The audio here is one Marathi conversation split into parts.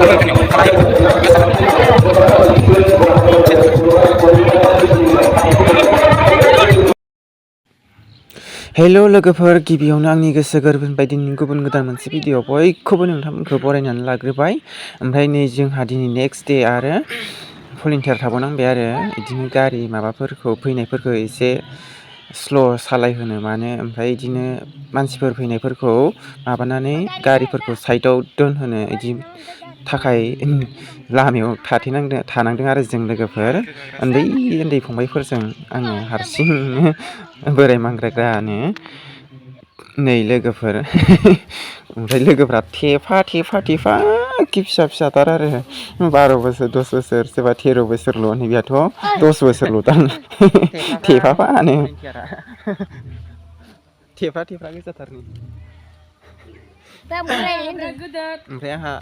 हेल' लोगोफोर गिबियावनो आंनि गोसो गोरबोनिफ्राय दिनैनि गुबुन गोदान मोनसे भिडिअ बयखौबो नोंथांमोनखौ बरायनानै लाग्रोबाय। ओमफ्राय नै जोंहा दिनै नेक्स्ट डे आरो भलन्टियार थाबावनांबाय आरो बिदिनो गारि माबाफोरखौ फैनायफोरखौ एसे स्ल' सालायहोनो मानो ओमफ्राय बिदिनो मानसिफोर फैनायफोरखौ माबानानै गारिफोरखौ साइडआव दोनहोनो बिदि थाखाय लामायाव थानांदों आरो जों लोगोफोर उन्दै उन्दै फंबायफोरजों आङो हारसिंनो बोराय मांग्राग्रानो नै लोगोफोर ओमफ्राय लोगोफ्रा थेफा खि फिसा फिसाथार आरो 12 बोसोर 10 बोसोर सोरबा 13 बोसोरल' नैबेयाथ' 10 बोसोरल' दां थेफाफानो थेफा गोजाथारनि ओमफ्राय आंहा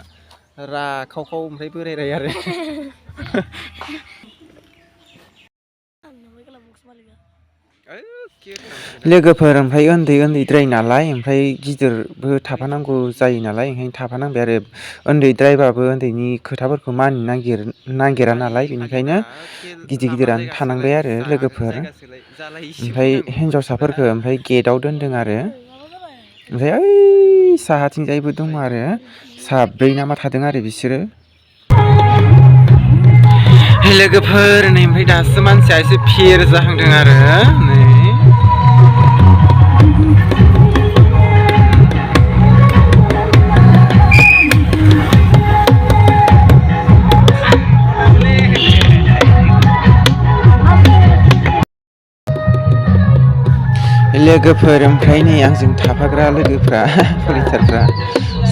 राखाव ओमफ्राय बोराय आरो लोगोफोर ओमफ्राय उन्दैद्राय नालाय ओमफ्राय गिदिरबो थाफानांगौ जायो नालाय ओंखायनो थाफानांबाय आरो उन्दैद्रायबाबो उन्दैनि खोथाफोरखौ मानिनो नागिरा नालाय बेनिखायनो गिदिरानो थानांबाय आरो लोगोफोर ओमफ्राय हिन्जावसाफोरखौ ओमफ्राय गेटआव दोनदों आरो ओमफ्राय ओइ साहाथिंजायबो दङ आरो साब्रै ना मा थादों आरो बिसोरो लोगोफोर नै ओमफ्राय दासो मानसिया एसे फिर जाहांदों आरो नै लोगोफोर ओमफ्राय नै आंजों थाफाग्रा लोगोफ्रा भलन्टियारफ्रा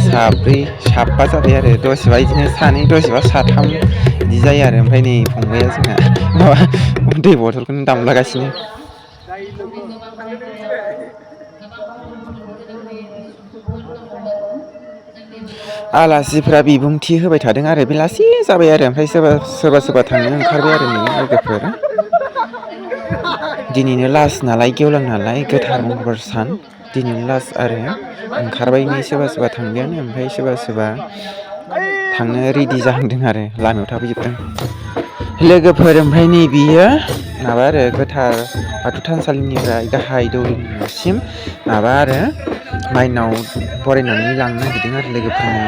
साबा जाबाय आरो दसेबा बिदिनो सानै दसेबा साथाम बिदि जायो आरो ओमफ्राय नै फंबाया जोंना माबा दै बथलखौनो दामलागासिनो आलासिफ्रा बिबुंथि होबाय थादों आरो बेलासि जाबाय आरो ओमफ्राय सोरबा थांनो ओंखारबाय आरो नै लोगोफोर दिनैनो लास्ट नालाय गेवलां नालाय गोथार मंगलबार सान दिनैनो लास्ट आरो ओंखारबाय सोरबा थांबायानो ओमफ्राय सोरबा थांनो रेडि जाहांदों आरो लामायाव थाफैजोबदों लोगोफोर ओमफ्राय नै बियो माबा आरो गोथार बाथौ थानसालिनिफ्राय गाहाय दौरिनिसिम माबा आरो माइनाव बरायनानै लांनो नागिरदों आरो लोगोफोरनि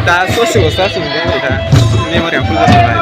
दा ससेल'सो जासिगोन दा मेम'रिया फुल जाजोब्बाय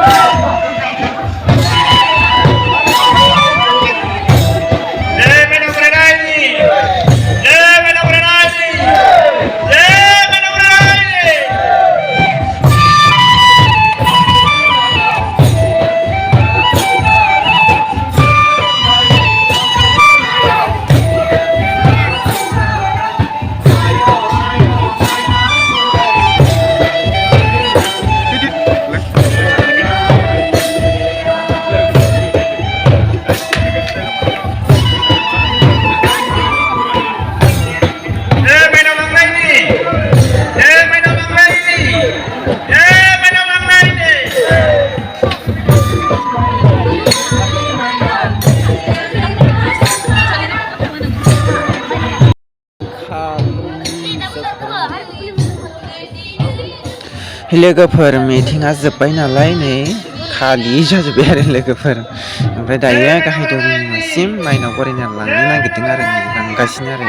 लोगोफोर मिटिंआ जोब्बाय नालाय नै खालि जाजोब्बाय आरो लोगोफोर ओमफ्राय दायो गाहाय दौरिनिसिम माइनाव बरायना लांनो नागिरदों आरो नै लांगासिनो आरो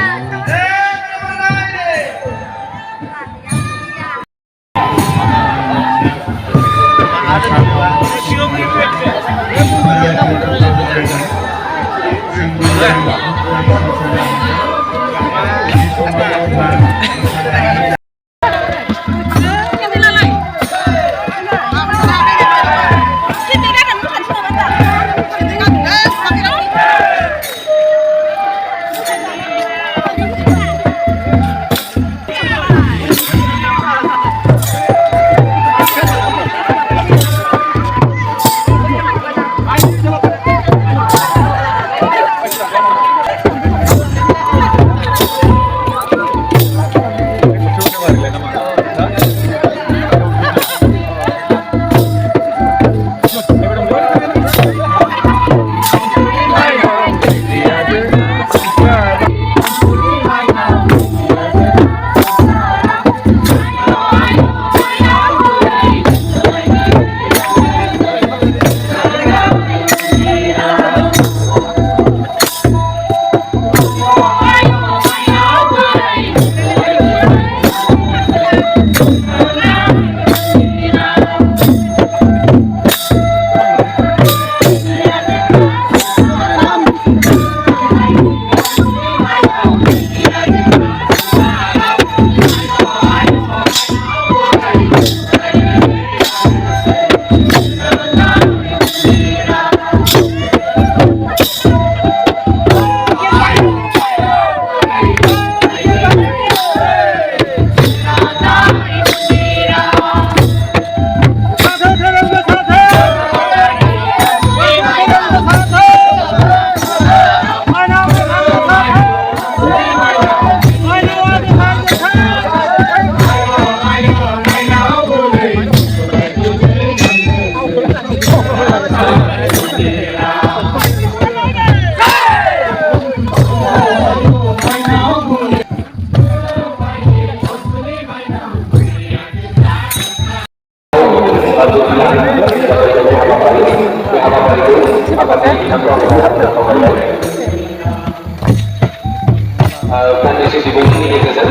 फंनैसो बिबुंथिनि गेजेरजों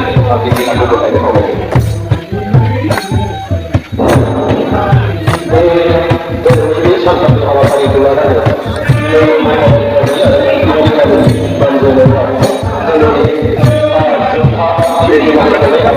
बिथांखौ बरायनो खावलायदों। बे सानथामनि हाबाफारिखौ लानानै जोंनि माइनावनि बानजायनायाव जोंनि जोबथा बेनि हाबाफारि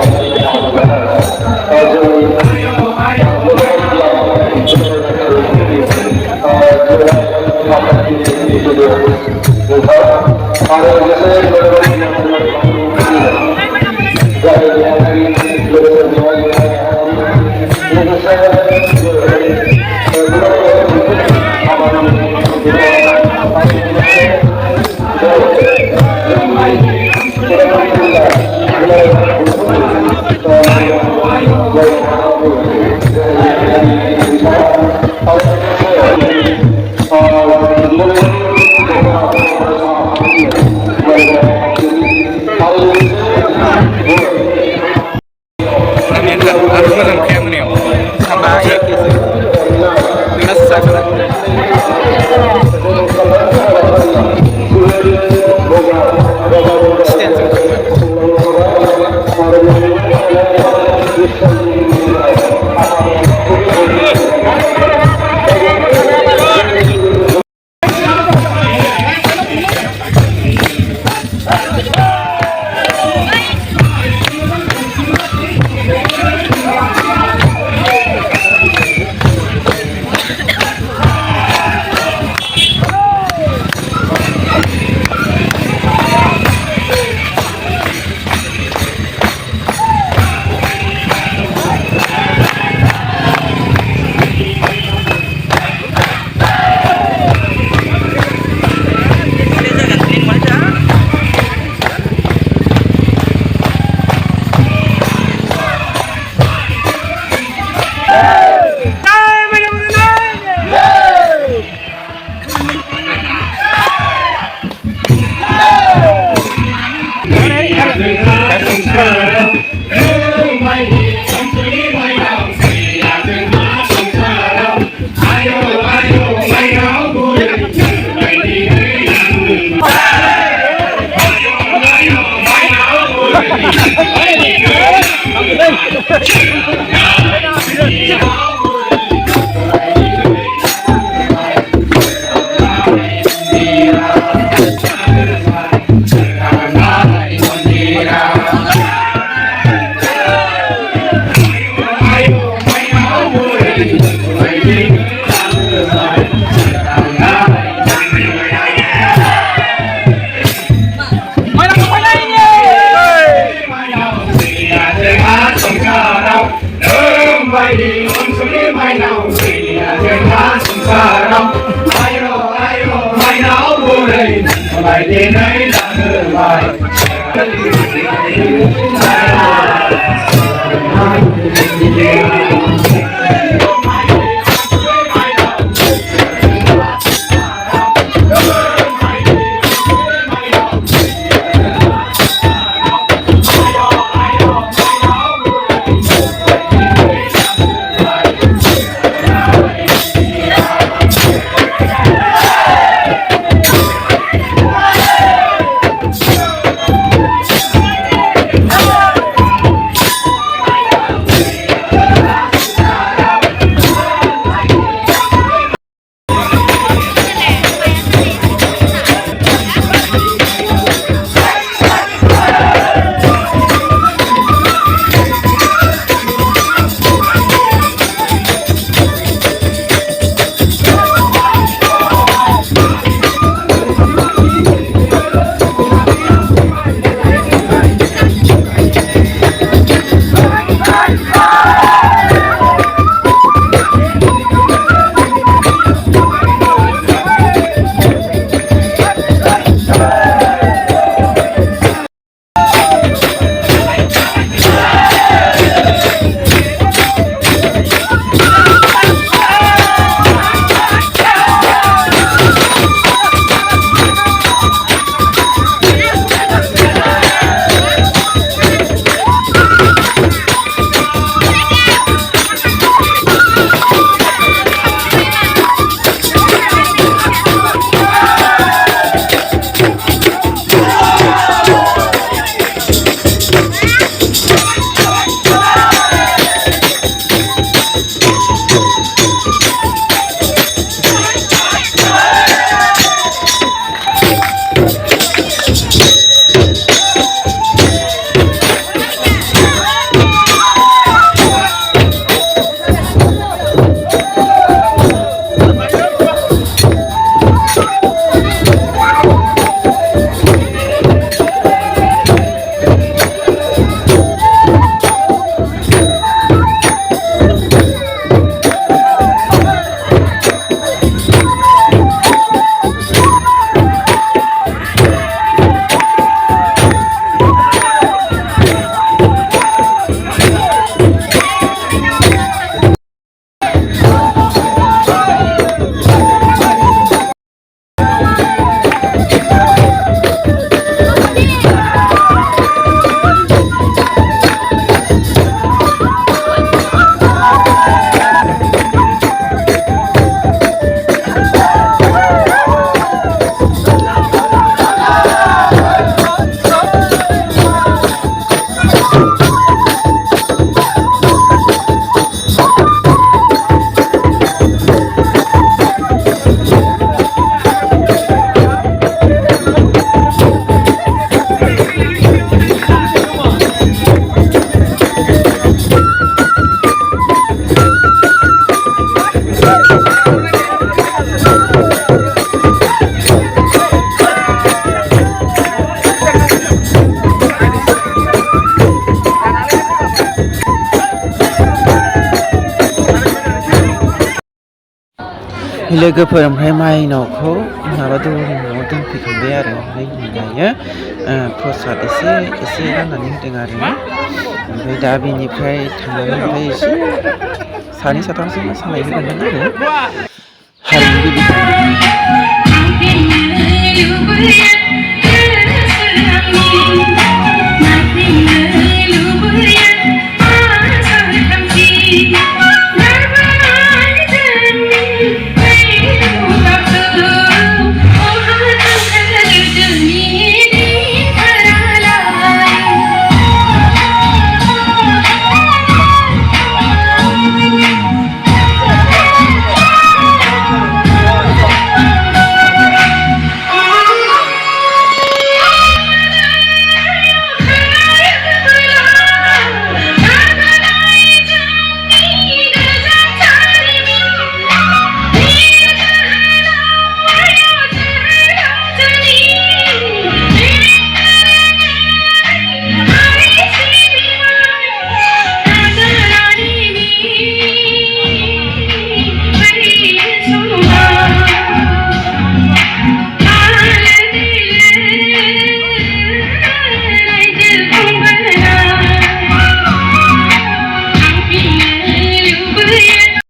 लोगोफोर ओमफ्राय माइनावखौ माबा दौरिनि न'आव दोनफैखांबाय आरो ओमफ्राय दायो प्रसाद एसे राननानै होदों आरो ओमफ्राय दा बेनिफ्राय थांनानै ओमफ्राय एसे सानै साथामसो मोसानाय होगोन आरो हारिमु